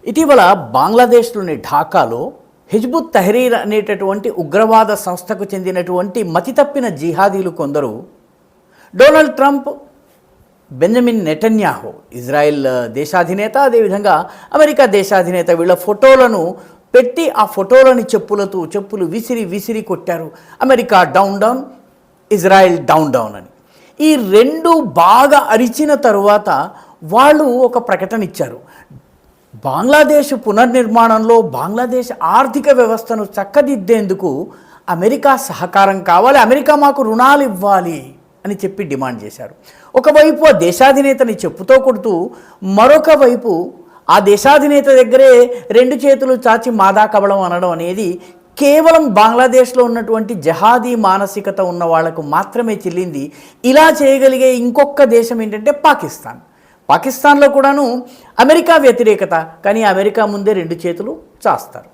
ఇటీవల బంగ్లాదేశ్లోని ఢాకాలో Hizb ut Tahrir అనేటటువంటి ఉగ్రవాద సంస్థకు చెందినటువంటి మతి తప్పిన జిహాదీలు కొందరు Donald Trump, Benjamin Netanyahu Israel దేశాధినేత, అదేవిధంగా అమెరికా దేశాధినేత వీళ్ళ ఫోటోలను పెట్టి ఆ ఫోటోలని చెప్పులు విసిరి విసిరి కొట్టారు. America down down, Israel down down అని. ఈ రెండు బాగా అరిచిన తరువాత వాళ్ళు ఒక ప్రకటన ఇచ్చారు. బంగ్లాదేశ్ పునర్నిర్మాణంలో బంగ్లాదేశ్ ఆర్థిక వ్యవస్థను చక్కదిద్దేందుకు అమెరికా సహకారం కావాలి, అమెరికా మాకు రుణాలు ఇవ్వాలి అని చెప్పి డిమాండ్ చేశారు. ఒకవైపు ఆ దేశాధినేతని చెప్పుతో కొడుతూ, మరొక వైపు ఆ దేశాధినేత దగ్గరే రెండు చేతులు చాచి మాదా కబళం అనడం అనేది కేవలం బంగ్లాదేశ్లో ఉన్నటువంటి జహాదీ మానసికత ఉన్న వాళ్లకు మాత్రమే చెల్లింది. ఇలా చేయగలిగే ఇంకొక దేశం ఏంటంటే పాకిస్తాన్లో కూడాను అమెరికా వ్యతిరేకత, కానీ అమెరికా ముందే రెండు చేతులు చాస్తారు.